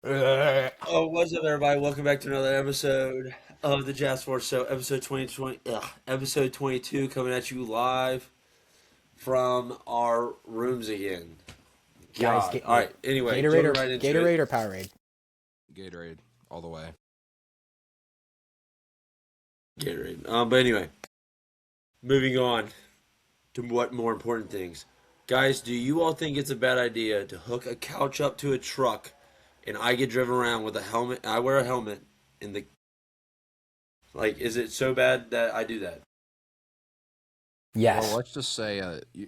Oh, what's up, everybody? Welcome back to another episode of the Jazz Sports Show, episode 22, coming at you live from our rooms again. Guys, God. All right. Anyway, Gatorade jumping or right into Gatorade it. or Powerade? Gatorade all the way. Gatorade. But anyway, moving on to what more important things. Guys, do you all think it's a bad idea to hook a couch up to a truck and I get driven around with a helmet? I wear a helmet in the is it so bad that I do that? Yes. Well, let's just say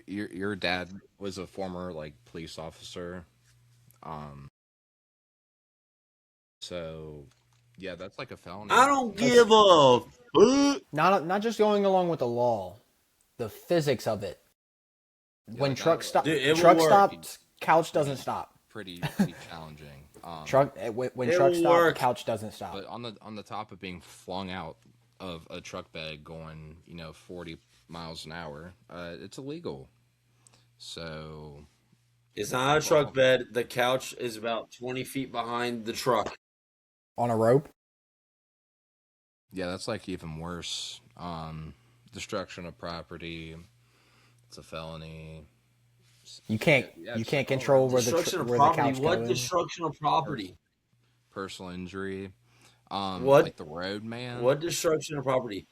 your dad was a former police officer. Um, so yeah, that's like a felony. I don't give a fuck. Not just going along with the law, the physics of it. Yeah, When truck stop, Dude, it will truck work. stops, couch doesn't stop. Pretty challenging. When It truck will stop, work. couch doesn't stop. But on the top of being flung out of a truck bed going 40 miles an hour, it's illegal. So It's not a truck bed. The couch is about 20 feet behind the truck. On a rope? yeah, that's like even worse. Destruction of property. It's a felony. You can't Yeah, you it's can't like, control where Destruction of the property. couch What goes. destruction of property? personal injury. What? Like the road, man. What destruction of property?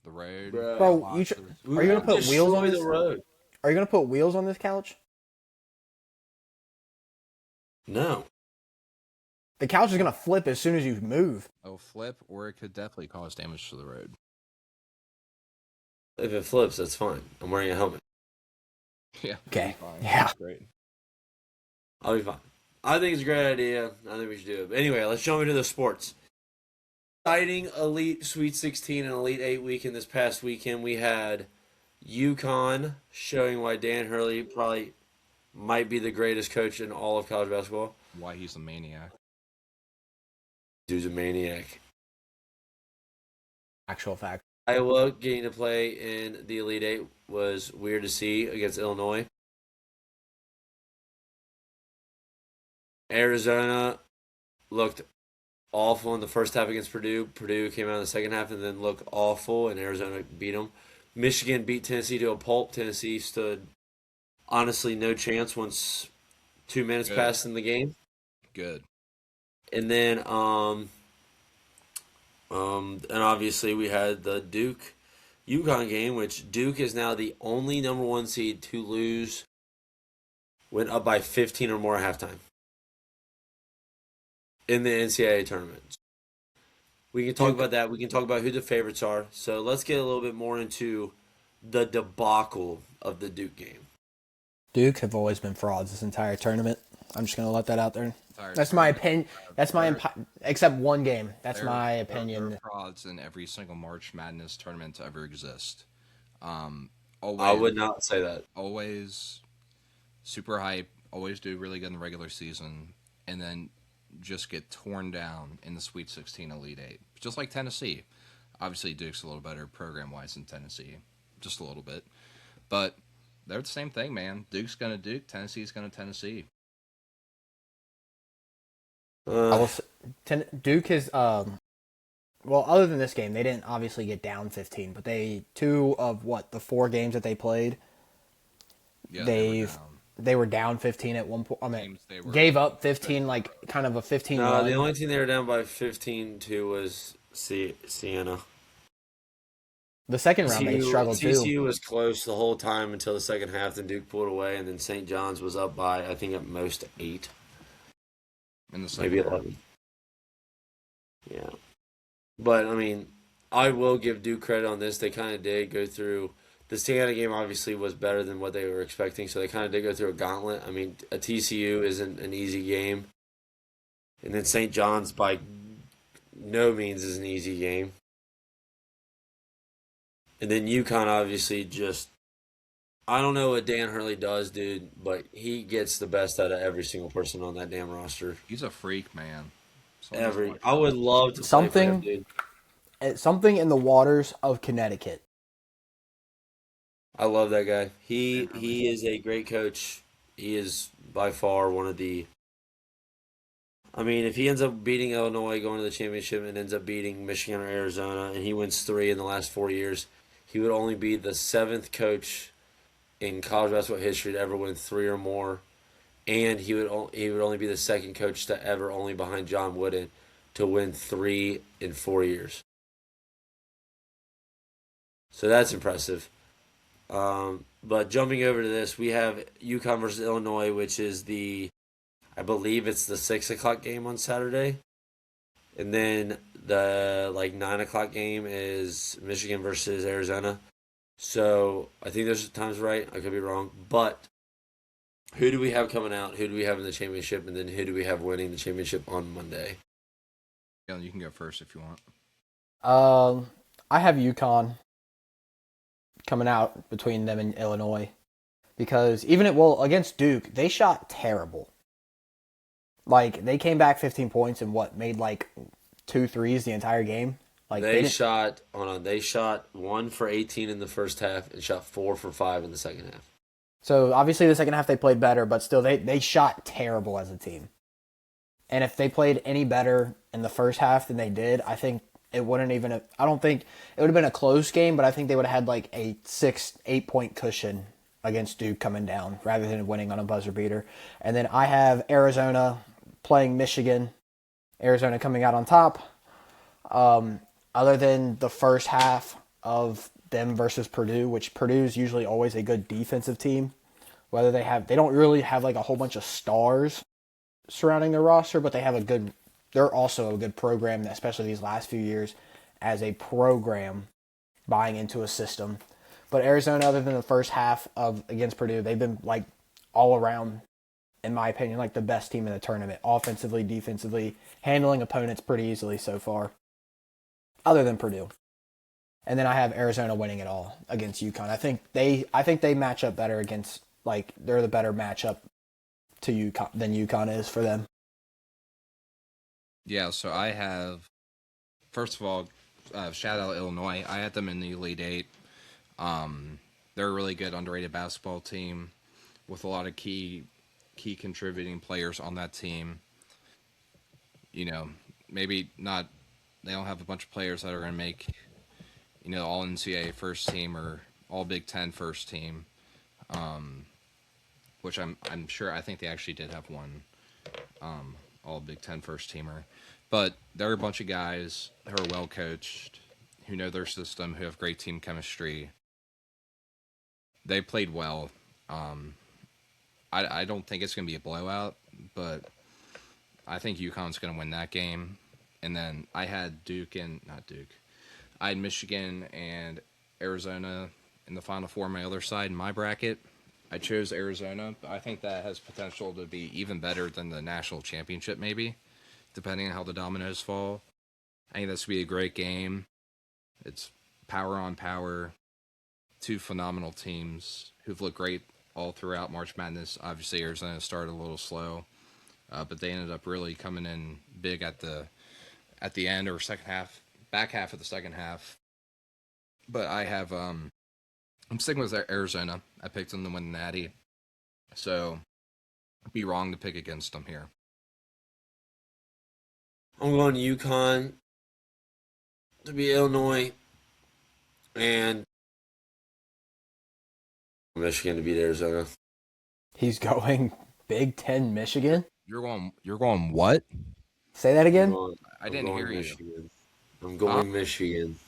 The road. Bro, Bro, Lots of- are you gonna put wheels on Destroy this? the road? Are you gonna put wheels on this couch? No. The couch is gonna flip as soon as you move. Oh, flip, or it could definitely cause damage to the road. If it flips, that's fine. I'm wearing a helmet. Yeah. Okay. Fine. Yeah. That's great. I'll be fine. I think it's a great idea. I think we should do it. But anyway, let's jump into the sports. Exciting Elite Sweet 16 and Elite 8 weekend this past weekend. We had UConn showing why Dan Hurley probably might be the greatest coach in all of college basketball. Why he's a maniac. Dude's a maniac. Actual fact. Iowa getting to play in the Elite Eight was weird to see against Illinois. Arizona looked awful in the first half against Purdue. Purdue came out in the second half and then looked awful, and Arizona beat them. Michigan beat Tennessee to a pulp. Tennessee stood honestly no chance once 2 minutes Good. passed in the game. Good. And then and obviously we had the Duke UConn game, which Duke is now the only number one seed to lose, went up by 15 or more at halftime in the NCAA tournament. We can talk about that. We can talk about who the favorites are. So let's get a little bit more into the debacle of the Duke game. Duke have always been frauds this entire tournament. I'm just gonna let that out there. Entire That's my tournament. opinion. That's my except one game. That's There- my there opinion. are frauds in every single March Madness tournament to ever exist. I Always, would not say that. always super hype. Always do really good in the regular season, and then just get torn down in the Sweet 16 Elite Eight. Just like Tennessee. Obviously, Duke's a little better program wise than Tennessee, just a little bit, but they're the same thing, man. Duke's gonna Duke. Tennessee's gonna Tennessee. Duke is well, other than this game, they didn't obviously get down 15, but they two of the 4 games that they played, Yeah, they were down 15 at one point. I mean, Games they were- gave up 15, like kind of a 15 No, run. the only team they were down by 15 to was Siena. The second round they struggled too. TCU was close the whole time until the second half. Then Duke pulled away, and then St. John's was up by I think at most 8, in the second maybe half. 11. Yeah, but I mean, I will give Duke credit on this. They kind of did go through. The Siena game obviously was better than what they were expecting, so they kind of did go through a gauntlet. I mean, a TCU isn't an easy game, and then St. John's by no means is an easy game. And then UConn obviously just, I don't know what Dan Hurley does, dude, but he gets the best out of every single person on that damn roster. He's a freak, man. Someone just watch I would love to play for Something- him, dude. Something in the waters of Connecticut. I love that guy. He is a great coach. He is by far one of the I mean, if he ends up beating Illinois going to the championship and ends up beating Michigan or Arizona, and he wins 3 in the last 4 years, he would only be the seventh coach in college basketball history to ever win 3 or more, and he would only be the second coach to ever, only behind John Wooden, to win 3 in 4 years. So that's impressive. But jumping over to this, we have UConn versus Illinois, which is I believe it's the 6 o'clock game on Saturday, and then the 9 o'clock game is Michigan versus Arizona. So I think those times right. I could be wrong, but who do we have coming out? Who do we have in the championship, and then who do we have winning the championship on Monday? Yeah, you can go first if you want. I have UConn coming out between them and Illinois because against Duke, they shot terrible. Like, they came back 15 points and made like 2 threes the entire game. Like, They shot 1 for 18 in the first half and shot 4 for 5 in the second half. So obviously the second half they played better, but still they shot terrible as a team. And if they played any better in the first half than they did, I think it wouldn't even I don't think it would have been a close game, but I think they would have had like a 6-8 point cushion against Duke coming down rather than winning on a buzzer beater. And then I have Arizona playing Michigan. Arizona coming out on top. Other than the first half of them versus Purdue, which Purdue's usually always a good defensive team. They don't really have like a whole bunch of stars surrounding their roster, but they're also a good program, especially these last few years, as a program buying into a system. But Arizona, other than the first half against Purdue, they've been like all around, in my opinion, like the best team in the tournament, offensively, defensively, handling opponents pretty easily so far, other than Purdue. And then I have Arizona winning it all against UConn. I think they match up better against, like, they're the better matchup to UConn than UConn is for them. Yeah, so I have, first of all, shout out Illinois. I had them in the Elite Eight. They're a really good underrated basketball team with a lot of key contributing players on that team. You know, maybe not. They don't have a bunch of players that are going to make, all NCAA first team or all Big Ten first team. Which I'm sure. I think they actually did have one all Big Ten first teamer, but they're a bunch of guys who are well coached, who know their system, who have great team chemistry. They played well. I don't think it's going to be a blowout, but I think UConn's going to win that game. And then I had I had Michigan and Arizona in the Final Four on my other side in my bracket. I chose Arizona, but I think that has potential to be even better than the national championship, maybe, depending on how the dominoes fall. I think this would be a great game. It's power on power. 2 phenomenal teams who've looked great all throughout March Madness. Obviously, Arizona started a little slow, but they ended up really coming in big at the end or back half of the second half. But I have I'm sticking with Arizona. I picked them to win the Natty, so I'd be wrong to pick against them here. I'm going to UConn to be Illinois and Michigan to beat Arizona. He's going Big Ten Michigan. You're going what? Say that again. I didn't hear Michigan. you. I'm going Michigan.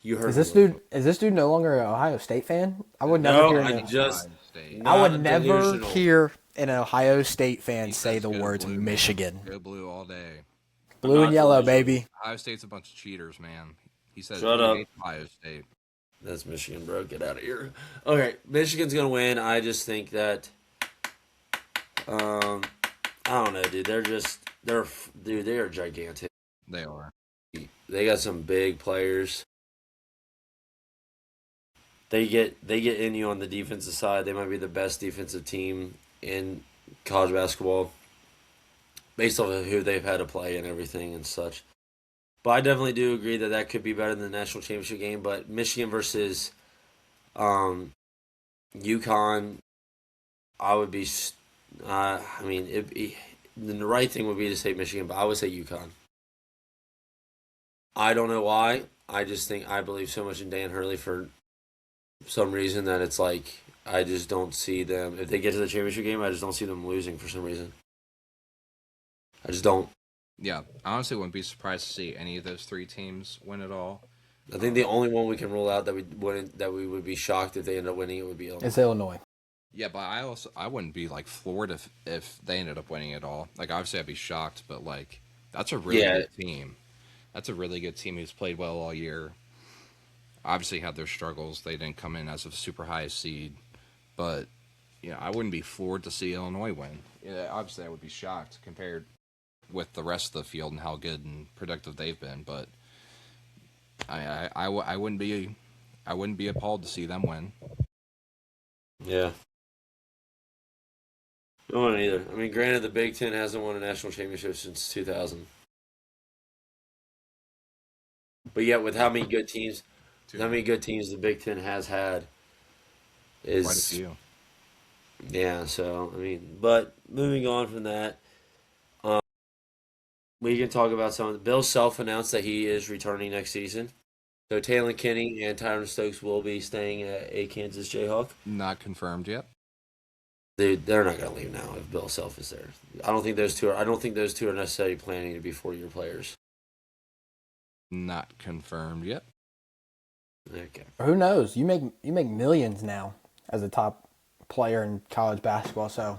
You heard Is this dude no longer an Ohio State fan? I would never hear an Ohio State fan say the words blue, Michigan. Man. Go blue all day. Blue and yellow, baby. Ohio State's a bunch of cheaters, man. He says Shut up. Ohio State. That's Michigan, bro. Get out of here. Okay, Michigan's gonna win. I just think that, I don't know, dude. They are gigantic. They are. They got some big players. They get in you on the defensive side. They might be the best defensive team in college basketball, based off of who they've had to play and everything and such. But I definitely do agree that could be better than the national championship game. But Michigan versus UConn, I would be. then the right thing would be to say Michigan, but I would say UConn. I don't know why. I just think I believe so much in Dan Hurley for some reason that it's like I just don't see them. If they get to the championship game, I just don't see them losing for some reason. I just don't. Yeah, I honestly wouldn't be surprised to see any of those three teams win it all. I think the only one we can rule out that we would be shocked if they end up winning it would be Illinois. It's Illinois. Yeah, but I wouldn't be like floored if they ended up winning it all. Like obviously I'd be shocked, but like that's a really good team. That's a really good team who's played well all year. Obviously had their struggles. They didn't come in as a super high seed, but I wouldn't be floored to see Illinois win. Yeah, obviously I would be shocked compared with the rest of the field and how good and productive they've been, but I wouldn't be appalled to see them win. Yeah. No one either. I mean, granted, the Big Ten hasn't won a national championship since 2000. But yet, with how many good teams the Big Ten has had is quite a few. Yeah. So I mean, but moving on from that, we can talk about some. Bill Self announced that he is returning next season. So Taylor Kinney and Tyron Stokes will be staying at a Kansas Jayhawk. Not confirmed yet. They're not going to leave now if Bill Self is there. I don't think those two are necessarily planning to be 4-year players. Not confirmed yet. Okay. Who knows? You make millions now as a top player in college basketball. So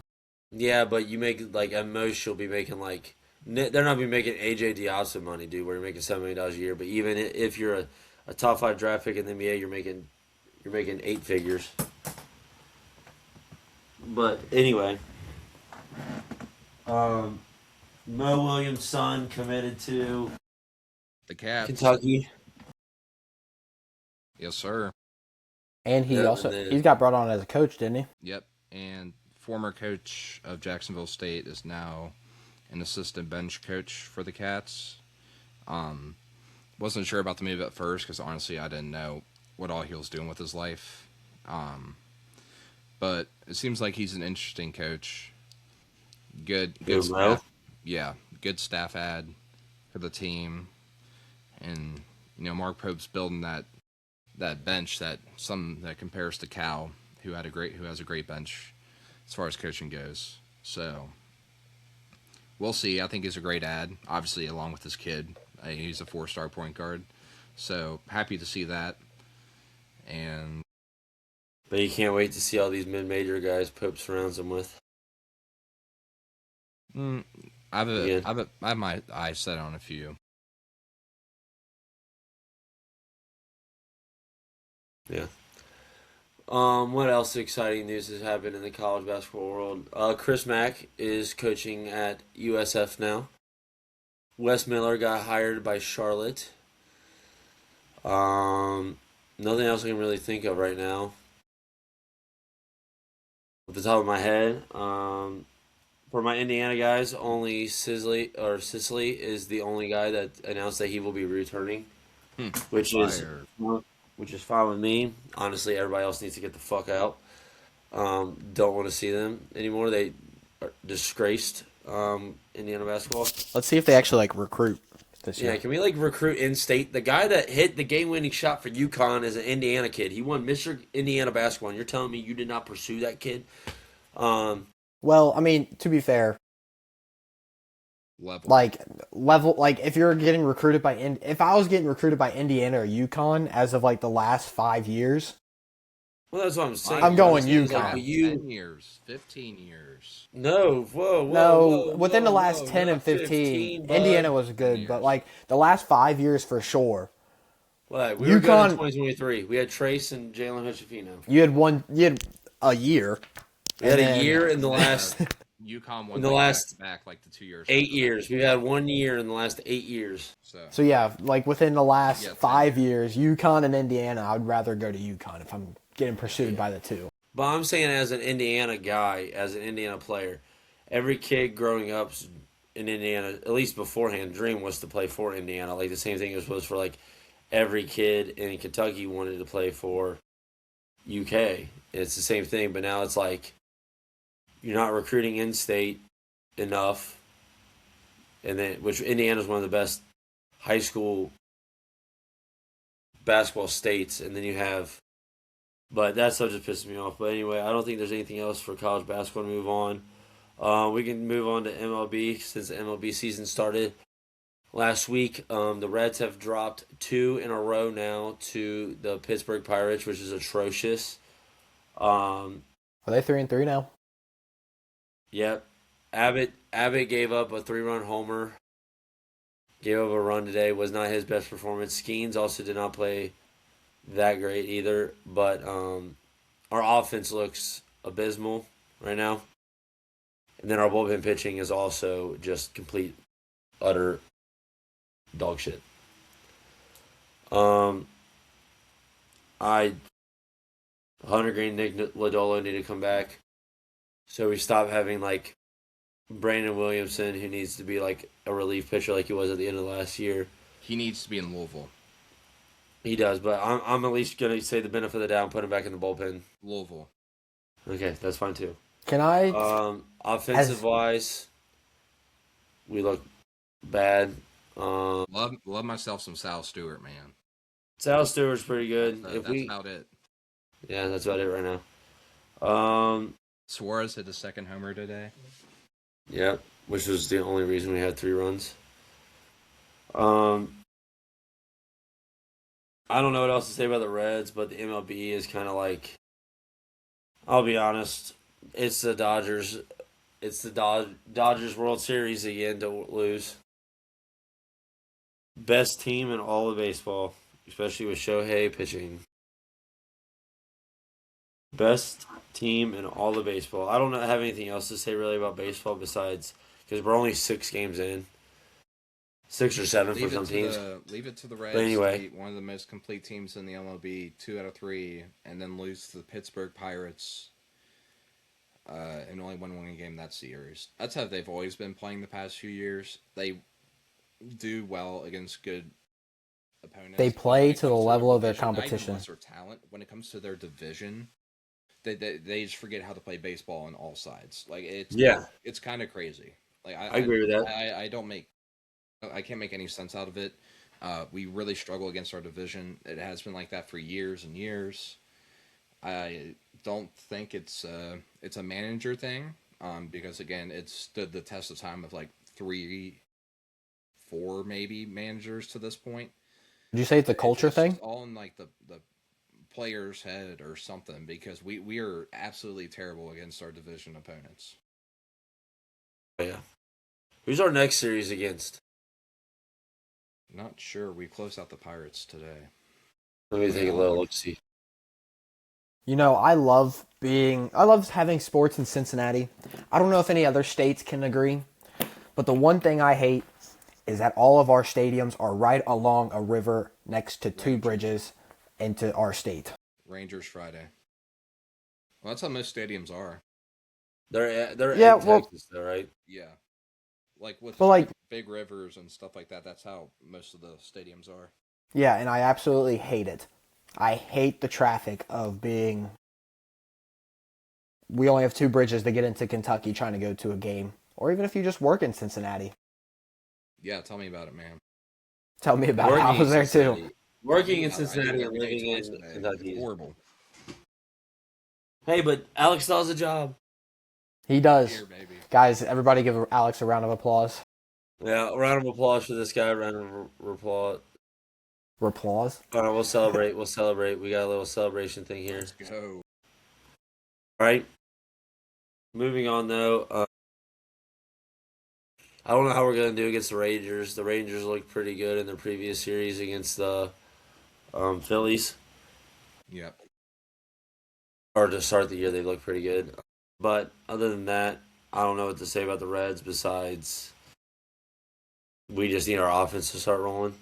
Yeah, but you make like at most you'll be making like they're not be making AJ Diazzo money, dude. Where you're making $7 million a year. But even if you're a top 5 draft pick in the NBA, you're making 8 figures. But anyway, Mo Williams' son committed to The Cats. Kentucky. Yes, sir. and he's got brought on as a coach, didn't he? Yep. And former coach of Jacksonville State is now an assistant bench coach for the Cats. Wasn't sure about the move at first because honestly I didn't know what all he was doing with his life. But it seems like he's an interesting coach. Good staff. Yeah, good staff add for the team. And Mark Pope's building that bench that compares to Cal, who has a great bench as far as coaching goes. So we'll see. I think he's a great ad, obviously along with his kid. He's a 4-star point guard. So happy to see that. But you can't wait to see all these mid-major guys Pope surrounds them with. I have my eyes set on a few. Yeah. What else exciting news has happened in the college basketball world? Chris Mack is coaching at USF now. Wes Miller got hired by Charlotte. Nothing else I can really think of right now. Off the top of my head, for my Indiana guys, only Sicily is the only guy that announced that he will be returning, which is fine with me. Honestly, everybody else needs to get the fuck out. Don't want to see them anymore. They are disgraced Indiana basketball. Let's see if they actually recruit this year. Yeah, can we recruit in-state? The guy that hit the game-winning shot for UConn is an Indiana kid. He won Mr. Indiana basketball, and you're telling me you did not pursue that kid? Well, I mean, to be fair, level, if you're getting recruited by if I was getting recruited by Indiana or UConn as of the last 5 years. Well, that's what I'm saying. I'm going UConn. 10 years, 15 years. No, whoa. Within the last 10 and 15, Indiana was good, but the last 5 years for sure. What? We were good in 2023. We had Trace and Jalen Hutchifino. You had a year. We had a year in the last. UConn won in the last back the 2 years. 8 years. We've had 1 year in the last 8 years. So yeah, within the last 5 years, UConn and Indiana, I would rather go to UConn if I'm getting pursued by the two. But I'm saying as an Indiana guy, as an Indiana player, every kid growing up in Indiana, at least beforehand, dream was to play for Indiana. The same thing was for every kid in Kentucky wanted to play for UK. It's the same thing, but now it's you're not recruiting in-state enough and then which Indiana's one of the best high school basketball states, and then you have. But that stuff just pisses me off. But anyway, I don't think there's anything else for college basketball to move on. We can move on to MLB since the MLB season started last week. The Reds have dropped 2 in a row now to the Pittsburgh Pirates, which is atrocious. Are they 3-3 now? Yep. Abbott gave up a 3-run homer. Gave up a run today. Was not his best performance. Skeens also did not play that great either. But our offense looks abysmal right now. And then our bullpen pitching is also just complete, utter dog shit. Hunter Green, Nick Lodolo need to come back. So we stop having like Brandon Williamson, who needs to be like a relief pitcher like he was at the end of last year. He needs to be in Louisville. He does, but I'm at least gonna say the benefit of the doubt and put him back in the bullpen. Louisville. Okay, that's fine too. Can I? Offensive wise, we look bad. Love myself some Sal Stewart, man. Sal Stewart's pretty good. That's about it. Yeah, that's about it right now. Suarez hit the second homer today. Yeah, which was the only reason we had 3 runs. I don't know what else to say about the Reds, but the MLB is kind of like, I'll be honest, it's the Dodgers. It's the Dodgers World Series again to lose. Best team in all of baseball, especially with Shohei pitching. Best team in all of baseball. I don't have anything else to say really about baseball besides because we're only 6 games in. 6 or 7 for some teams. Leave it to the Reds. But anyway, to be one of the most complete teams in the MLB, 2 out of 3, and then lose to the Pittsburgh Pirates, and only won one game that series. That's how they've always been playing the past few years. They do well against good opponents. They play to the level of their competition. Not even lesser talent. When it comes to their division, they just forget how to play baseball on all sides. Like it's kind of crazy. Like I agree with that. I can't make any sense out of it. We really struggle against our division. It has been like that for years and years. I don't think it's a manager thing, because again, it's stood the test of time of like 3, 4 maybe managers to this point. Did you say it's a culture thing? All in like the player's head or something, because we are absolutely terrible against our division opponents. Yeah. Who's our next series against? Not sure. We closed out the Pirates today. Let me take a little look see. You know, I love having sports in Cincinnati. I don't know if any other states can agree, but the one thing I hate is that all of our stadiums are right along a river next to 2 bridges into our state. Rangers Friday. Well, that's how most stadiums are. They're in Texas, though, right? Yeah. Like with big rivers and stuff like that, that's how most of the stadiums are. Yeah, and I absolutely hate it. I hate the traffic of being... We only have 2 bridges to get into Kentucky trying to go to a game. Or even if you just work in Cincinnati. Yeah, tell me about it, man. Tell me about it. I was there too. Working in Cincinnati and living in Kentucky. Horrible. Hey, but Alex still has a job. He does. Here, baby. Guys, everybody give Alex a round of applause. Yeah, a round of applause for this guy. Round of applause. Applause? All right, we'll celebrate. We'll celebrate. We got a little celebration thing here. Let's go. All right. Moving on, though. I don't know how we're going to do against the Rangers. The Rangers looked pretty good in their previous series against the Phillies. Yep. Or to start the year, they looked pretty good. But other than that, I don't know what to say about the Reds besides we just need our offense to start rolling.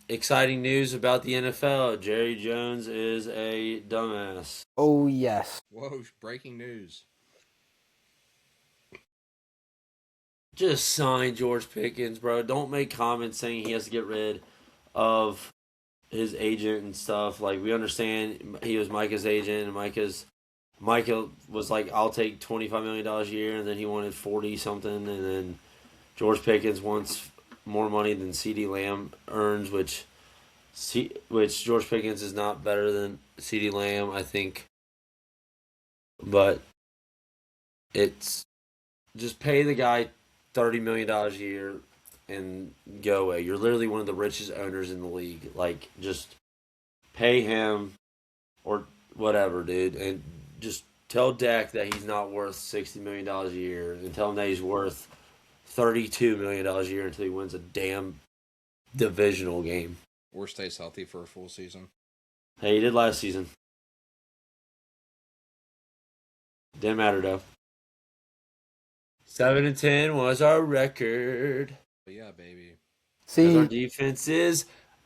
Exciting news about the NFL. Jerry Jones is a dumbass. Oh, yes. Whoa, breaking news. Just sign George Pickens, bro. Don't make comments saying he has to get rid of his agent and stuff. Like, we understand he was Micah's agent, and Micah was like, I'll take $25 million a year, and then he wanted 40 something, and then George Pickens wants more money than CeeDee Lamb earns, which George Pickens is not better than CeeDee Lamb, I think. But it's just pay the guy $30 million a year and go away. You're literally one of the richest owners in the league. Like, just pay him or whatever, dude, and just tell Dak that he's not worth $60 million a year, and tell him that he's worth $32 million a year until he wins a damn divisional game. Or stays healthy for a full season. Hey, he did last season. Didn't matter though. 7-10 was our record. But yeah, baby. Because our See, defense is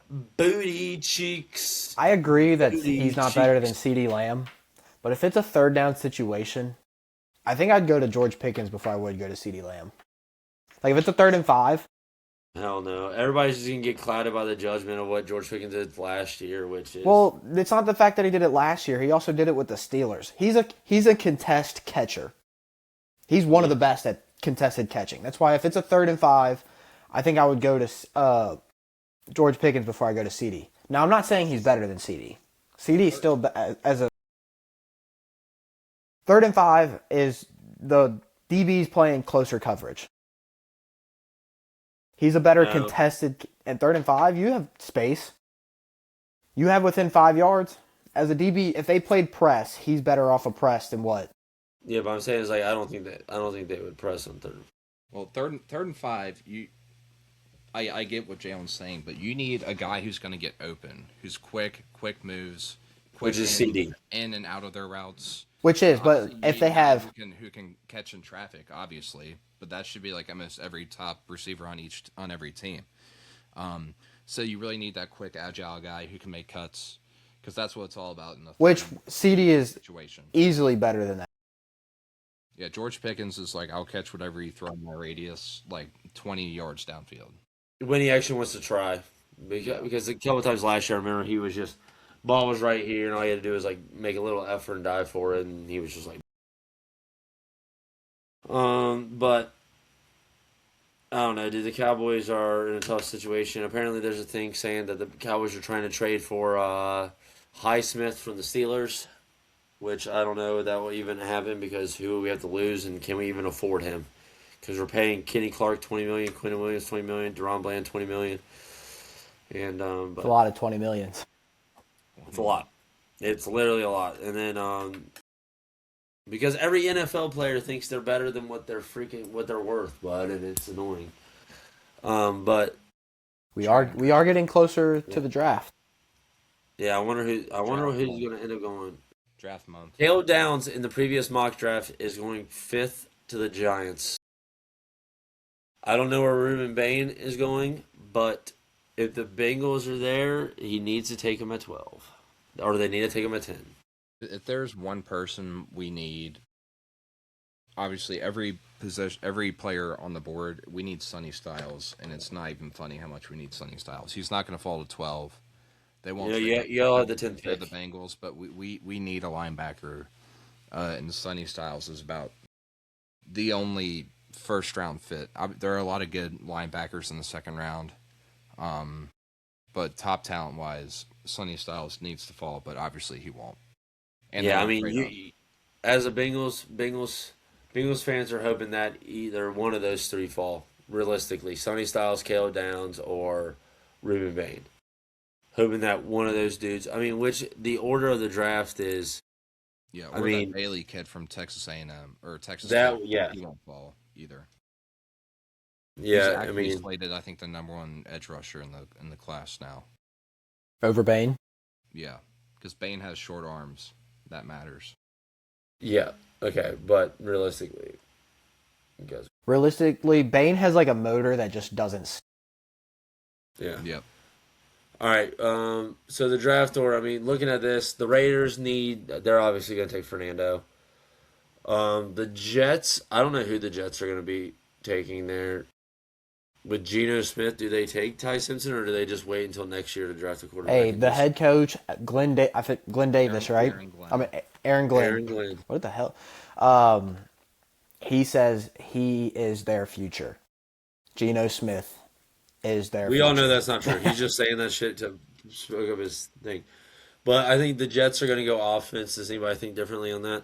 booty cheeks. I agree that Booty he's not better than cheeks. CeeDee Lamb, but if it's a third down situation, I think I'd go to George Pickens before I would go to CeeDee Lamb. Like if it's a 3rd and 5, Hell no. Everybody's just going to get clouded by the judgment of what George Pickens did last year, which is. well, it's not the fact that he did it last year. He also did it with the Steelers. He's a contest catcher. He's one of the best at contested catching. That's why if it's a 3rd and 5, I think I would go to George Pickens before I go to CD. Now I'm not saying he's better than CD. CD is still as a 3rd and 5 is the DB's playing closer coverage. He's a better contested. And 3rd and 5, you have space. You have within 5 yards. As a DB, if they played press, he's better off a press than what? Yeah, but I'm saying is like I don't think they would press on third. Well, third and 5, I get what Jalen's saying, but you need a guy who's going to get open, who's quick moves, Which is CD. in and out of their routes. Which is, but Obviously, you if need they a guy have who can catch in traffic, obviously, but that should be like almost every top receiver on every team. So you really need that quick, agile guy who can make cuts, because that's what it's all about in the which third CD is situation. easily better than that. Yeah, George Pickens is like, I'll catch whatever you throw in my radius, like 20 yards downfield. When he actually wants to try, because a couple times last year, I remember he was just ball was right here, and all he had to do was like make a little effort and dive for it, and he was just like, but I don't know, dude. The Cowboys are in a tough situation. Apparently, there's a thing saying that the Cowboys are trying to trade for Highsmith from the Steelers, which I don't know if that will even happen because who we have to lose, and can we even afford him? Because we're paying Kenny Clark $20 million, Quentin Williams $20 million, Deron Bland $20 million, and It's but a lot of 20 millions. it's a lot. It's literally a lot. And then because every NFL player thinks they're better than what they're worth, bud, and it's annoying. But We are getting closer to the draft. yeah, I wonder who's going to end up going. Draft month. Caleb Downs in the previous mock draft is going 5th to the Giants. I don't know where Ruben Bain is going, but if the Bengals are there, he needs to take him at 12, or they need to take him at 10. If there's one person we need, obviously every player on the board, we need Sonny Styles, and it's not even funny how much we need Sonny Styles. He's not going to fall to 12. They won't. Yeah, you all have the 10th They're pick. the Bengals, but we need a linebacker, and Sonny Styles is about the only first round fit. There are a lot of good linebackers in the second round, but top talent wise, Sonny Styles needs to fall, but obviously he won't. And Yeah, I mean, as a Bengals fans are hoping that either one of those three fall realistically: Sonny Styles, Caleb Downs, or Ruben Bain. Hoping that one of those dudes. I mean, which the order of the draft is. Yeah, I or mean, that Bailey kid from Texas A&M or Texas that Tech, yeah, he won't fall either. yeah. He's I actually mean, slated, I think, the number one edge rusher in the class now. Over Bain? Yeah, because Bain has short arms. That matters. yeah. Okay, but realistically, guys. Realistically, Bain has like a motor that just doesn't. Yeah. Yep. All right. So the draft order. I mean, looking at this, the Raiders need. They're obviously going to take Fernando. The Jets. I don't know who the Jets are going to be taking there. With Geno Smith, do they take Ty Simpson or do they just wait until next year to draft a quarterback? Hey, the head coach, Glenn Davis, right? Aaron Glenn. I mean, Aaron Glenn. Aaron Glenn. What the hell? He says he is their future. Geno Smith is their We all know future. that's not true. He's just saying that shit to smoke up his thing. But I think the Jets are going to go offense. Does anybody think differently on that?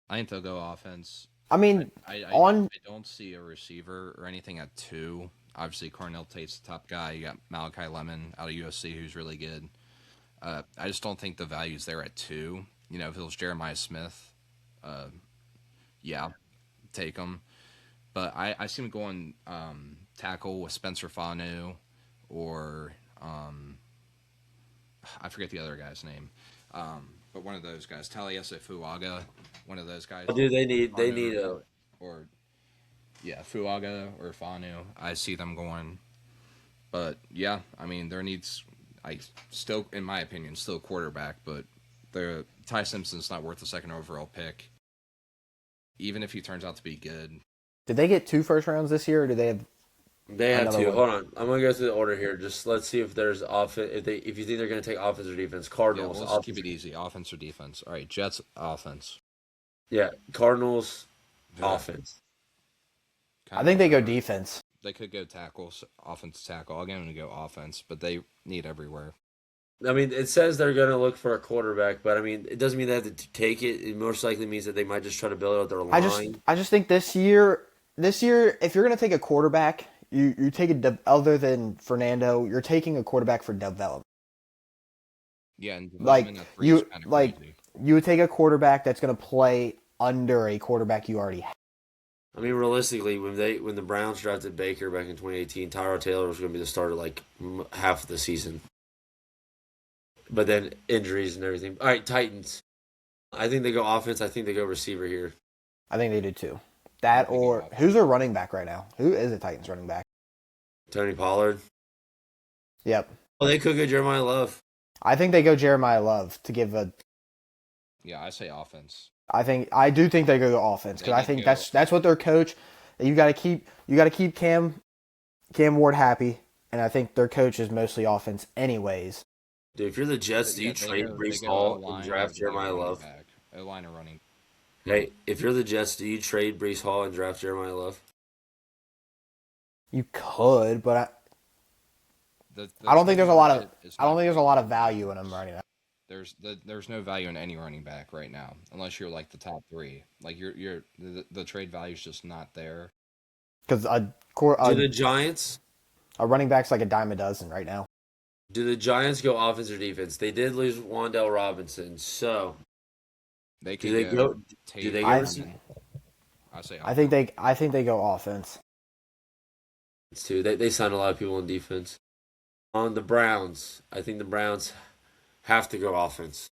I think they'll go offense. I mean, I on don't see a receiver or anything at 2. Obviously, Cornell Tate's the top guy. You got Malachi Lemon out of USC, who's really good. I just don't think the value's there at 2. If it was Jeremiah Smith, uh, yeah, take him. But I see him going tackle with Spencer Fanu or I forget the other guy's name. But one of those guys, Taliese Fuaga, one of those guys. Oh, dude, they need Fanu a. or yeah, Fuaga or Fanu. I see them going. But yeah, I mean, there needs, I still, in my opinion, still quarterback. But the Ty Simpson's not worth the second overall pick, even if he turns out to be good. did they get 2 first rounds this year, or did they have They have another to. one? Hold on, I'm gonna go through the order here. Just let's see if there's offense. If you think they're gonna take offense or defense, Yeah, Cardinals well, let's keep offense. it easy. Offense or defense? All right, Jets offense. Yeah, Cardinals Yeah. offense. I Kind think of they go whatever. defense They could go tackles, offense tackle. I'll get them to go offense, but they need everywhere. I mean, it says they're gonna look for a quarterback, but I mean, it doesn't mean they have to take it. It most likely means that they might just try to build out their I just line. I just think this year if you're gonna take a quarterback, you take other than Fernando, you're taking a quarterback for development. Yeah, and Like development at 3 is kind of crazy. you would take a quarterback that's gonna play under a quarterback you already have. I mean, realistically, when the Browns drafted Baker back in 2018, Tyrod Taylor was gonna be the starter like half of the season, but then injuries and everything. All right, Titans. I think they go offense. I think they go receiver here. I think they do too. I That think they go or who's offense. their running back right now? Who is the Titans running back? Tony Pollard. Yep. Oh, they could go Jeremiah Love. I think they go Jeremiah Love to give a. Yeah, I say offense. I do think they go offense They because I need to think go. that's what their coach. You got to keep Cam Ward happy, and I think their coach is mostly offense anyways. Dude, if you're the Jets, do Yeah, you trade they Brees go O Hall and line or draft do they go Jeremiah running Love? back? O line or running. Hey, if you're the Jets, do you trade Brees Hall and draft Jeremiah Love? You could, but The I don't think trade there's a lot of market is I don't not think there's a great lot right of now. value in them right now There's no value in any running back right now unless you're like the top 3. Like the trade value is just not there. because Do the Giants a running back's like a dime a dozen right now. do the Giants go offense or defense? They did lose Wandell Robinson, so They do could they go go? Do Tate they or go I receiver Lemon. I say I think offense. they go offense. too? They signed a lot of people on defense. On the Browns, I think the Browns have to go offense.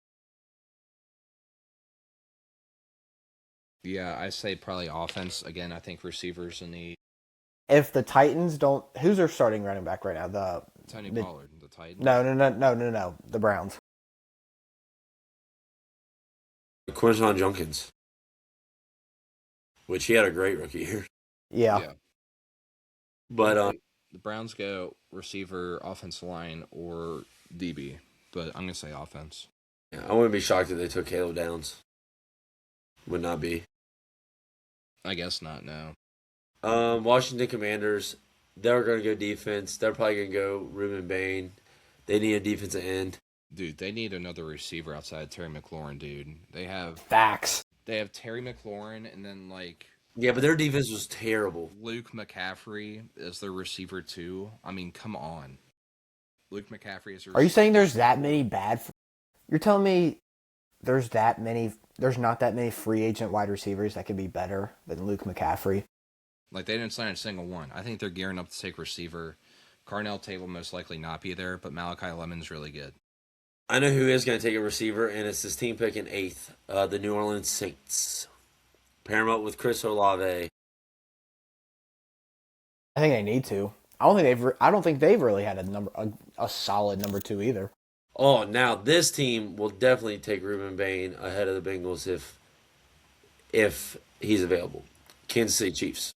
Yeah, I say probably offense again. I think receivers in the If the Titans don't, who's their starting running back right now? Tony The Pollard, the no Titans. no no no no no the Browns. Quinshon Junkins, which he had a great rookie year, Yeah, Yeah, I but say the Browns go receiver, offensive line, or DB. But I'm gonna say offense. yeah, I wouldn't be shocked if they took Caleb Downs. Would not be. I guess not. No. Washington Commanders, they're going to go defense. They're probably going to go Ruben Bain. They need a defensive end. Dude, they need another receiver outside Terry McLaurin, dude. facts. They have Terry McLaurin and then like Yeah, but their defense was terrible. Luke McCaffrey as their receiver too. I mean, come on. Luke McCaffrey is a Are you receiver. saying there's that many bad? You're telling me there's that many? There's not that many free agent wide receivers that could be better than Luke McCaffrey. Like they didn't sign a single one. I think they're gearing up to take receiver. Carnell Tate will most likely not be there, but Malachi Lemon's really good. I know who is going to take a receiver, and it's his team pick in eighth, the New Orleans Saints. Pair him up with Chris Olave. I think they need to. I don't think they've really had a solid number 2 either. Oh, now this team will definitely take Ruben Bain ahead of the Bengals if he's available. Kansas City Chiefs.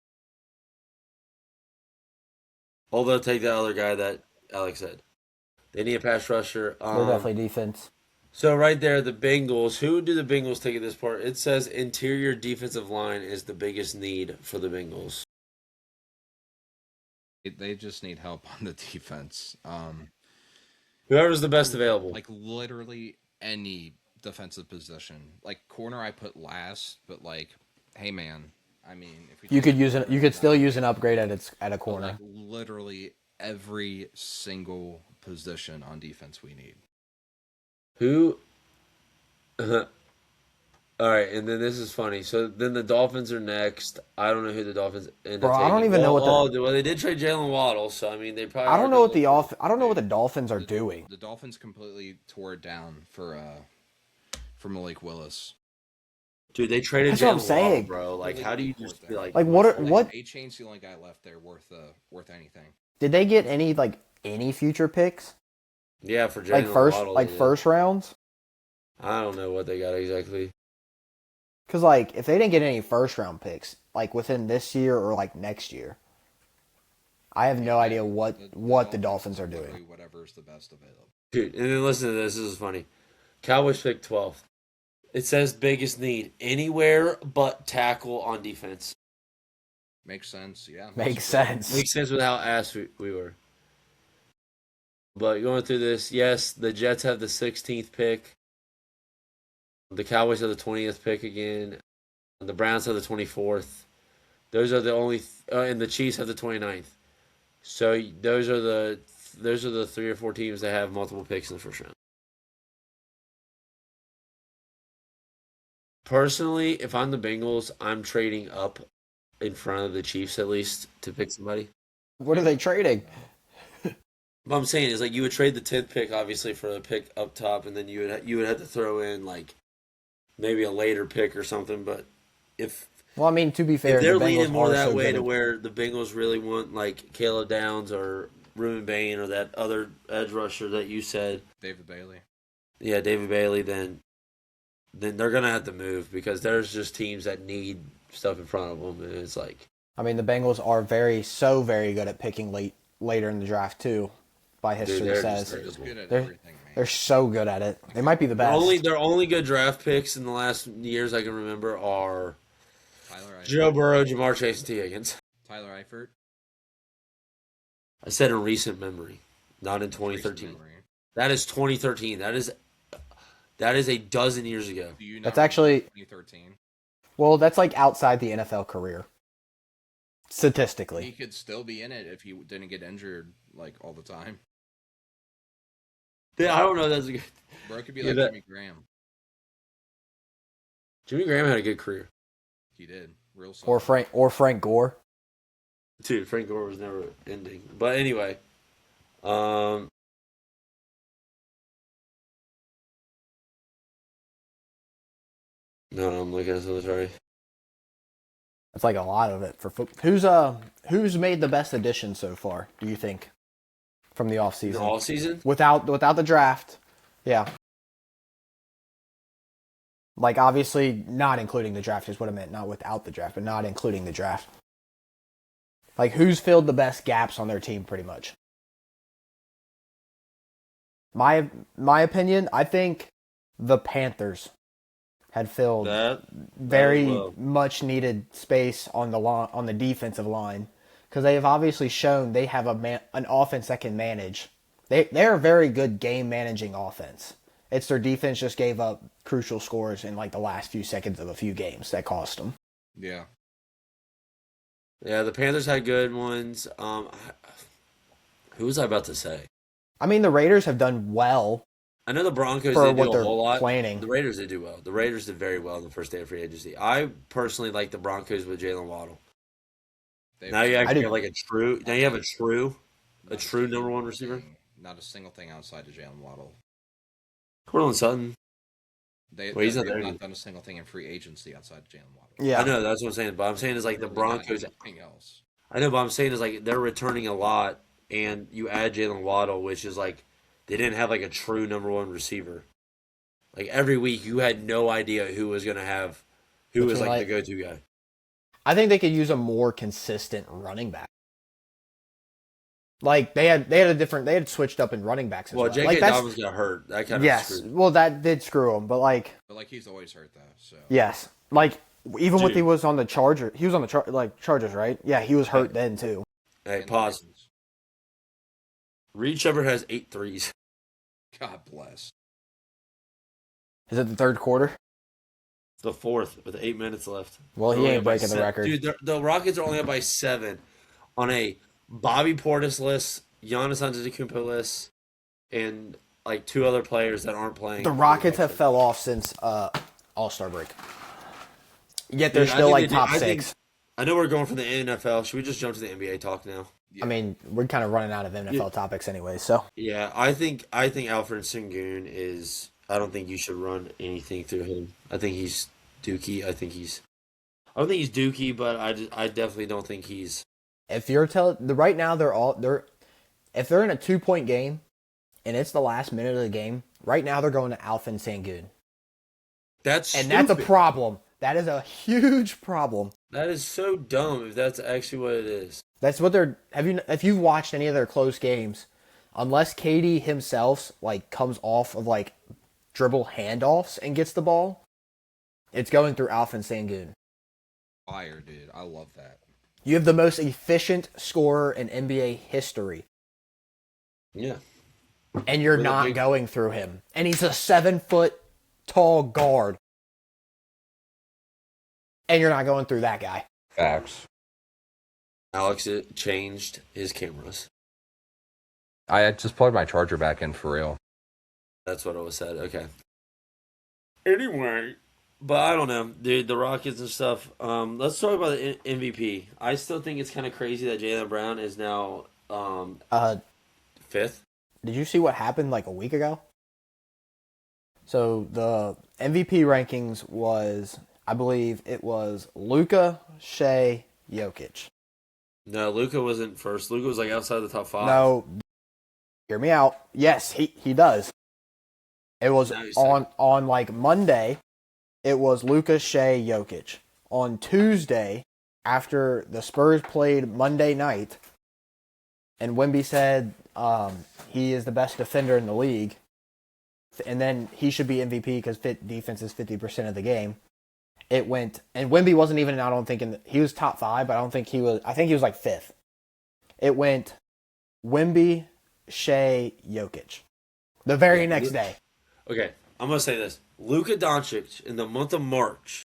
Or they'll take that other guy that Alex said. They need a pass rusher. They're definitely defense. So right there, the Bengals. Who do the Bengals take at this part? It says interior defensive line is the biggest need for the Bengals. They just need help on the defense. Whoever's the best available. Like literally any defensive position. Like corner, I put last, but like, hey man, I mean, if we You take could use an, you could still use an upgrade at a but corner. like literally every single position on defense we need. Who? All right, and then this is funny. So then the Dolphins are next. I don't know who the Dolphins end Bro, up I taking. don't even know what well, they did trade Jalen Waddle, so I mean they probably. I are don't know gonna what the look I don't know what the Dolphins are doing. The Dolphins completely tore it down for Malik Willis. Dude, they traded That's what I'm Jalen Waddle, saying. bro. Like, how do you just be like? Like what A-Chain's the only guy left there worth anything. did they get any future picks? Yeah, for Jalen Waddle, first rounds? I don't know what they got exactly. Because, like, if they didn't get any first-round picks, like, within this year or, like, next year, I have no idea what the Dolphins are doing. Whatever's the best available. Dude, and then listen to this. This is funny. Cowboys picked 12th. It says biggest need anywhere but tackle on defense. Makes sense, yeah. Makes sense. Makes sense with how ass we were. But going through this, yes, the Jets have the 16th pick. The Cowboys have the 20th pick again. The Browns have the 24th. Those are the only, and the Chiefs have the 29th. So those are the 3 or 4 teams that have multiple picks in the first round. Personally, if I'm the Bengals, I'm trading up in front of the Chiefs at least to pick somebody. What are they trading? What I'm saying is, like, you would trade the 10th pick obviously for a pick up top, and then you would have to throw in like maybe a later pick or something. But if Well, I mean, to be fair, they're the Bengals leaning more are that so way good to at- where the Bengals really want like Caleb Downs or Reuben Bain or that other edge rusher that you said, David Bailey. yeah, David Bailey, then they're gonna have to move because there's just teams that need stuff in front of them, and it's like, I mean, the Bengals are very good at picking later in the draft too. By history they're says They're just good at They're- everything, man. they're so good at it. They might be the best. their only good draft picks in the last years I can remember are Tyler Eifert. Joe Burrow, Jamar Chase, and T. Higgins. Tyler Eifert. I said in recent memory, not in Recent 2013. memory. That is 2013. That is a dozen years ago. Do you not That's actually- 2013? Well, that's like outside the NFL career, He statistically. could still be in it if he didn't get injured like all the time. Yeah, I don't know. That's a good. Bro, it could be Yeah, like that- Jimmy Graham. Jimmy Graham had a good career. He did. Real solid. Or Frank Gore. Dude, Frank Gore was never ending. But anyway, no, I'm looking at something. Sorry. That's like a lot of it for who's made the best addition so far, do you think? From the offseason? All season? Without the draft. Yeah. Like obviously not including the draft is what I meant, not without the draft, but not including the draft. Like who's filled the best gaps on their team pretty much? My opinion, I think the Panthers had filled That very well. much needed space on the defensive line because they have obviously shown they have an offense that can manage. They're a very good game managing offense. It's their defense just gave up crucial scores in like the last few seconds of a few games that cost them. Yeah. Yeah, the Panthers had good ones. Who was I about to say? I mean, the Raiders have done well I know the Broncos for didn't what do a they're whole lot. planning. The Raiders did do well. The Raiders did very well in the first day of free agency. I personally like the Broncos with Jalen Waddle. Now you actually have like a true. Now you have a true number one receiver. Not a single thing outside of Jalen Waddle. Cortland Sutton. They Well, he's not have there not yet. done a single thing in free agency outside of Jalen Waddle. Yeah, I know that's what I'm saying. But I'm saying is like the Really not Broncos. anything else. I know, but I'm saying is like they're returning a lot, and you add Jalen Waddle, which is like they didn't have like a true number one receiver. Like every week, you had no idea who was gonna have, who was Between, like like- the go-to guy. I think they could use a more consistent running back. Like they had switched up in running backs as well. Well, J.K. Like, that's- Dobbins got hurt. That kind of yes, screwed. well that did screw him, but like But like he's always hurt though. So yes, like even when Dude. he was on the Chargers, he was on the Chargers, right? Yeah, he was hurt then too. Hey, and the pause. Ravens. Reed Shepard has 8 threes. God bless. Is it the third quarter? It's the fourth with 8 minutes left. Well, They're he only ain't up by breaking the record. Dude, the Rockets are only up by 7 on a Bobby Portis list, Giannis Antetokounmpo list, and like 2 other players that aren't playing. The for the Rockets have Rockets. fell off since All-Star break. Yet they're Dude, I still think like they do. top six. I know we're going from the NFL. Should we just jump to the NBA talk now? Yeah. I mean, we're kind of running out of NFL topics anyway, so. Yeah, I think Alfred Sengun is. I don't think you should run anything through him. I think he's dookie. I don't think he's dookie, but I definitely don't think he's. If you're right now if they're in a 2-point game and it's the last minute of the game, right now they're going to Alfin Sengun. That's And stupid. that's a problem. That is a huge problem. That is so dumb. If that's actually what it is. That's what they're. If you've watched any of their close games, unless KD himself like comes off of like dribble handoffs and gets the ball, it's going through Alfin Sengun. Fire, dude. I love that. You have the most efficient scorer in NBA history, Yeah. and you're With a not big- going through him. And he's a 7-foot tall guard, and you're not going through that guy. Facts. Alex it changed his cameras. I just plugged my charger back in for real. That's what it was said. Okay. Anyway, but I don't know, dude. The Rockets and stuff. Let's talk about the MVP. I still think it's kind of crazy that Jaylen Brown is now fifth. Did you see what happened like a week ago? So the MVP rankings was, I believe it was Luka, Shea, Jokic. No, Luka wasn't first. Luka was like outside the top 5. No, hear me out. Yes, he does. It was Now you're saying- on like Monday. It was Luka, Shea, Jokic. On Tuesday, after the Spurs played Monday night, and Wemby said he is the best defender in the league, and then he should be MVP because defense is 50% of the game. It went, and Wemby wasn't even, I don't think, he was top 5, but I think he was like 5th. It went Wemby, Shea, Jokic. The very next day. Okay, I'm gonna say this: Luka Doncic in the month of March,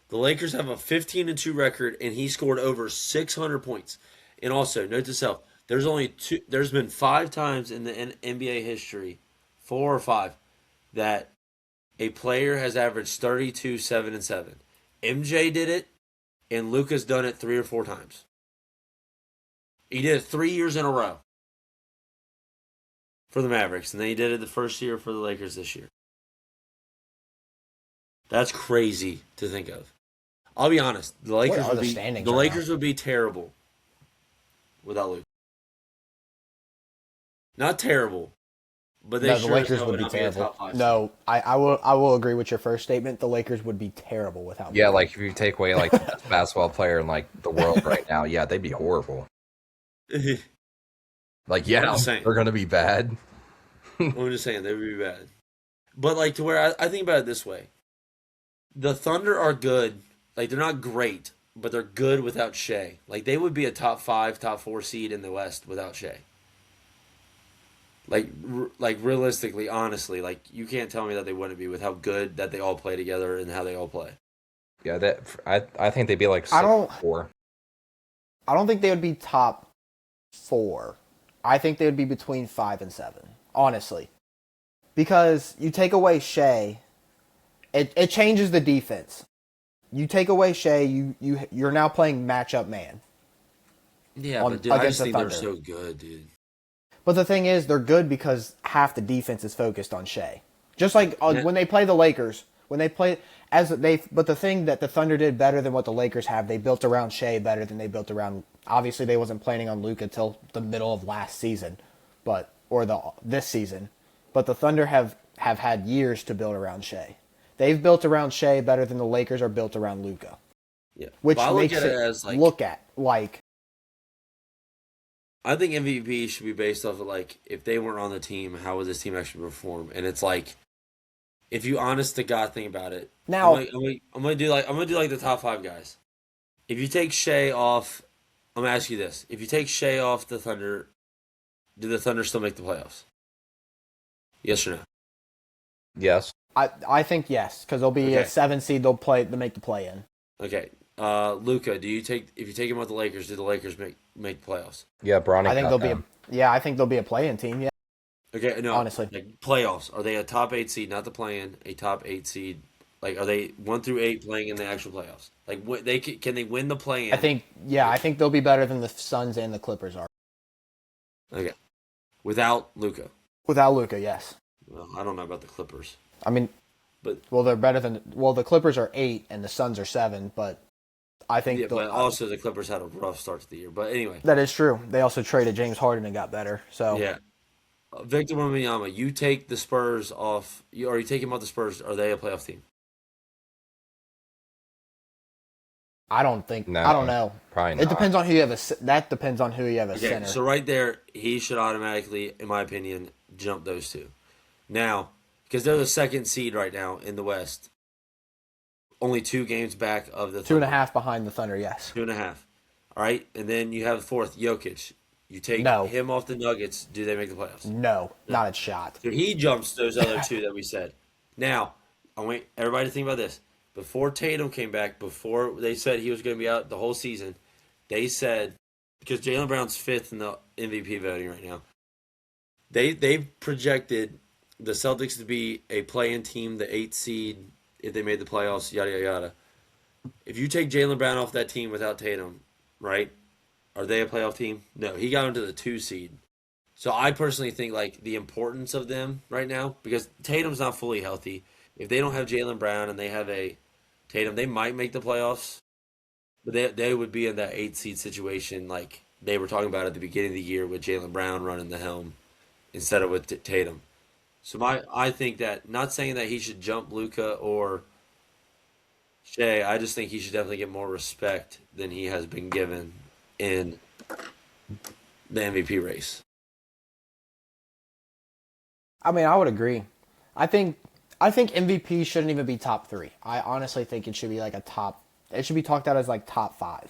the Lakers have a 15-2 record, and he scored over 600 points. And also, note to self: There's been 5 times in the NBA history, 4 or 5, that a player has averaged 32, 7, and 7. MJ did it, and Luka's done it 3 or 4 times. He did it 3 years in a row for the Mavericks, and then he did it the first year for the Lakers this year. That's crazy to think of. I'll be honest, the Lakers are would the be standings the right Lakers would be terrible without Luka. Not terrible, but they No, the sure Lakers as hell would be not a terrible. top 5 No, I will agree with your first statement. The Lakers would be terrible without Yeah, Luka. like if you take away like the best basketball player in like the world right now, yeah, they'd be horrible. seed. Like, I'm yeah, just saying. they're gonna be bad. I'm just saying they would be bad. But like to where I think about it this way. The Thunder are good. Like they're not great, but they're good without Shea. Like they would be a top 5, top 4 seed in the West without Shea. Like realistically, honestly, like you can't tell me that they wouldn't be with how good that they all play together and how they all play. Yeah, that I think they'd be like 6 I don't- 4. I don't think they would be top 4. I think they would be between 5 and 7, honestly. Because you take away Shea, it changes the defense. You take away Shea, you're now playing matchup man. Yeah, On- but dude, I against just the think they're Thunder. so good, dude. But the thing is, they're good because half the defense is focused on Shea. Just like Yeah. when they play the Lakers, but the thing that the Thunder did better than what the Lakers have, they built around Shea better than they built around. Obviously, they wasn't planning on Luka till the middle of last season, this season. But the Thunder have had years to build around Shea. They've built around Shea better than the Lakers are built around Luka, Yeah, which But I look makes at it as like look at like I think MVP should be based off of like if they weren't on the team, how would this team actually perform? And it's like if you honest to God think about it. Now- I'm gonna do like the top 5 guys. If you take Shea off I'm gonna ask you this: if you take Shea off the Thunder, do the Thunder still make the playoffs? Yes or no? Yes. I think yes, because they'll be a Okay. 7 seed. They'll make the play in. Okay. Luca, do you take if you take him out the Lakers? Do the Lakers make the playoffs? Yeah, Bronny I think got they'll be them. I think they'll be a play in team. Yeah, Okay. No. honestly, Like playoffs. Are they a top 8 seed? Not the play-in. A top 8 seed. Like, are they 1 through 8 playing in the actual playoffs? Like, they can they win the play-in? I think they'll be better than the Suns and the Clippers are Okay. Without Luca. without Luca. Yes, Well, I don't know about the Clippers, I mean, but they're better than the Clippers are 8 and the Suns are 7, but I yeah. think But also the Clippers had a rough start to the year. But anyway, that is true. They also traded James Harden and got better. So yeah. Victor Wembanyama, you take the Spurs off. You take him off the Spurs. Are they a playoff team? I don't think No, I don't know. probably It not. depends on who you have that depends on who you have a Okay, center. so right there, he should automatically, in my opinion, jump those two. Now, because they're the second seed right now in the West, only 2 games back of the Two and a Thunder. half behind the Thunder. Yes. 2.5. All right, and then you have the fourth, Jokic. You take No. him off the Nuggets. Do they make the playoffs? No, No. not a shot. So he jumps those other two that we said. Now, I want everybody to think about this. Before Tatum came back, before they said he was going to be out the whole season, they said because Jaylen Brown's fifth in the MVP voting right now. They projected the Celtics to be a play-in team, the 8 seed if they made the playoffs, yada yada yada. If you take Jaylen Brown off that team without Tatum, right? Are they a playoff team? No, he got into the 2 seed. So I personally think like the importance of them right now because Tatum's not fully healthy. If they don't have Jaylen Brown and they have a Tatum, they might make the playoffs, but they would be in that 8 seed situation like they were talking about at the beginning of the year with Jaylen Brown running the helm instead of with Tatum. So I think that not saying that he should jump Luca or Shea, I just think he should definitely get more respect than he has been given in the MVP race. I mean, I would agree. I think MVP shouldn't even be top 3. I honestly think it should be like a top. It should be talked out as like top 5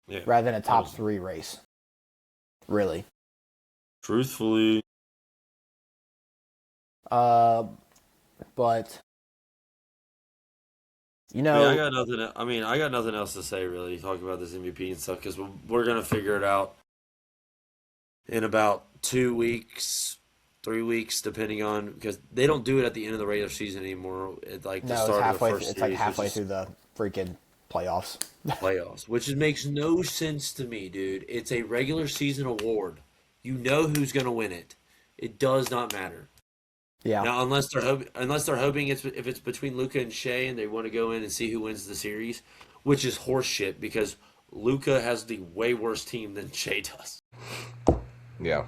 Yeah. rather than a top 3 race. Really. Truthfully. But you I know, I got nothing. I got nothing else to say really. Talking about this MVP and stuff because we're gonna figure it out in about 2 weeks, 3 weeks, depending on because they don't do it at the end of the regular season anymore. At like the no, start of the first it's series, like halfway which is through the freaking playoffs. playoffs, which makes no sense to me, dude. It's a regular season award. You know who's gonna win it. It does not matter. Yeah. Now, unless they're hoping it's if it's between Luca and Shea, and they want to go in and see who wins the series, which is horseshit because Luca has the way worse team than Shea does. Yeah.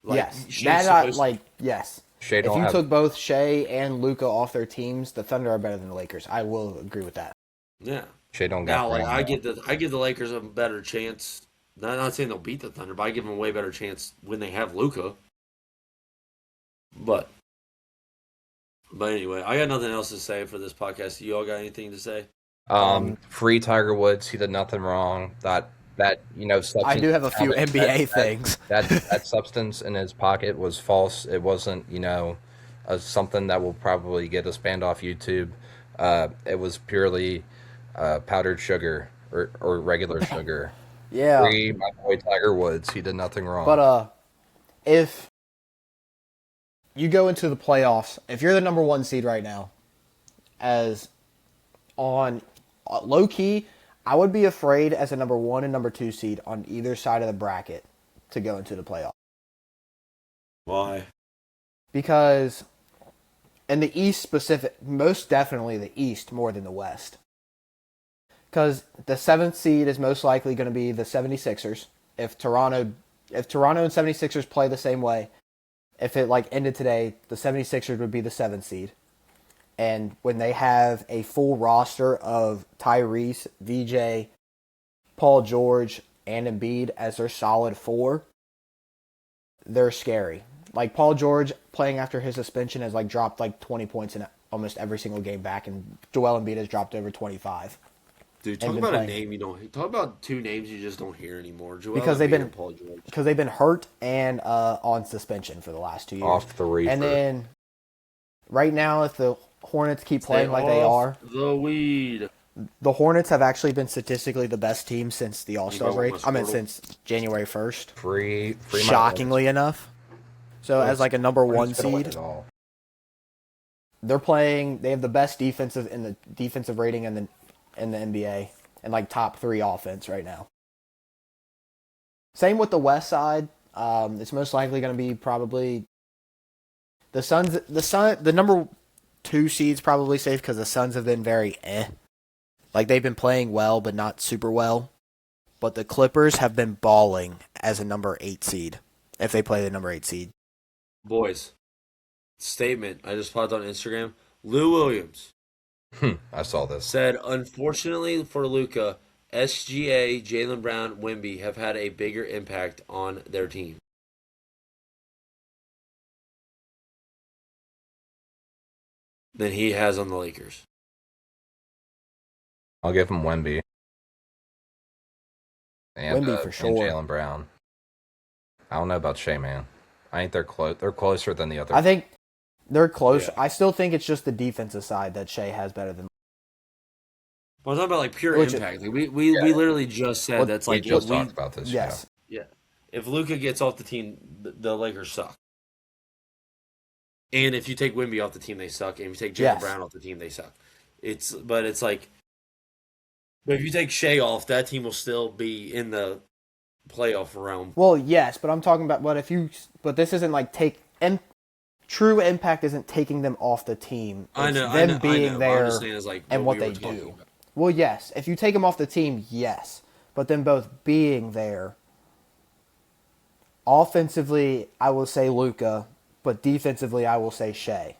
Like, yes. Shea's That supposed- like yes. Shea If don't you have. took both Shea and Luca off their teams, the Thunder are better than the Lakers. I will agree with that. yeah. Shea don't got. Now, like Brown. I give the Lakers a better chance. Not saying they'll beat the Thunder, but I give them a way better chance when they have Luca. But anyway, I got nothing else to say for this podcast. You all got anything to say? Free Tiger Woods. He did nothing wrong. That substance. I do have a few NBA things. That substance in his pocket was false. It wasn't something that will probably get us banned off YouTube. It was purely powdered sugar or regular sugar. Yeah. Free my boy Tiger Woods. He did nothing wrong. But if you go into the playoffs, if you're the number 1 seed right now, as on low key, I would be afraid as a number 1 and number 2 seed on either side of the bracket to go into the playoffs. Why? Because in the East specific, most definitely the East more than the West. Because the 7th seed is most likely going to be the 76ers. If Toronto and 76ers play the same way, if it like ended today, the 76ers would be the 7th seed. And when they have a full roster of Tyrese, VJ, Paul George, and Embiid as their solid 4, they're scary. Like Paul George playing after his suspension has like dropped like 20 points in almost every single game back, and Joel Embiid has dropped over 25. Dude, and talk been about a playing name you don't talk about two names you just don't hear anymore. Joel because they've Embiid and been Paul George. because they've been hurt and on suspension for the last 2 years. Off the reefer. And then right now, if the Hornets keep Stay playing like they off are, the weed. the Hornets have actually been statistically the best team since the All-Star Anybody break. want I mean, Squirtle? since January 1st. Free my Shockingly enough. So as like a number one Hornets gonna win seed, it all. they're playing. They have the best defensive rating in the NBA and like top 3 offense right now. Same with the West side. It's most likely going to be probably the Suns. The number 2 seed's probably safe because the Suns have been very Like they've been playing well, but not super well. But the Clippers have been balling as a number 8 seed if they play the number 8 seed. Boys, statement I just popped on Instagram. Lou Williams I saw this. said, unfortunately for Luka, SGA, Jaylen Brown, Wemby have had a bigger impact on their team. Than he has on the Lakers. I'll give him Wemby. And, Wemby for and sure. Jaylen Brown. I don't know about Shea, man. I think they're close. They're closer than the other. I think they're close. Yeah. I still think it's just the defensive side that Shea has better than. Well, I'm talking about like pure Which- impact. Like we literally just said that's we like just what talked about this. Yes. Yeah. If Luka gets off the team, the Lakers suck. And if you take Wemby off the team, they suck. And if you take Jaylen Yes. Brown off the team, they suck. But if you take Shea off, that team will still be in the playoff realm. Well, yes, but I'm talking about but this isn't like true impact isn't taking them off the team. It's I know. them being But there I'm just saying is like and what we were they talking do. about. Well, yes, if you take them off the team, yes, but them both being there. Offensively, I will say Luka, but defensively, I will say Shea.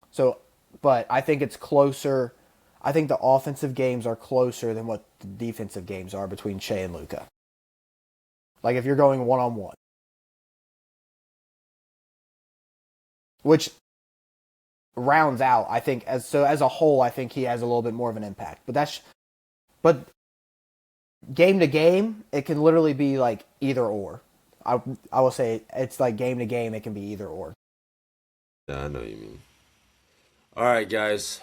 So, but I think it's closer. I think the offensive games are closer than what the defensive games are between Shea and Luka. Like if you're going one-on-one. Which rounds out, I think, as a whole, I think he has a little bit more of an impact. But game to game, it can literally be like either or. I will say it's like game to game, it can be either or. Yeah, I know what you mean. All right, guys.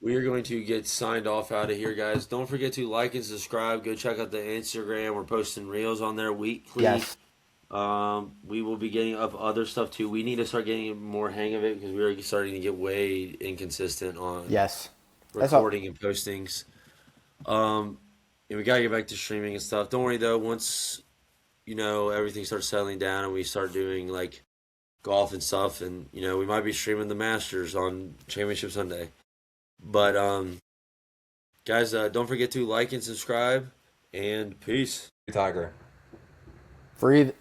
We are going to get signed off out of here, guys. Don't forget to like and subscribe. Go check out the Instagram. We're posting reels on there weekly. Yes. We will be getting up other stuff too. We need to start getting more hang of it because we're starting to get way inconsistent on Yes. recording and postings. And we gotta get back to streaming and stuff. Don't worry though. Once everything starts settling down and we start doing like golf and stuff, and we might be streaming the Masters on Championship Sunday. But guys, don't forget to like and subscribe, and peace. Tiger. Hey,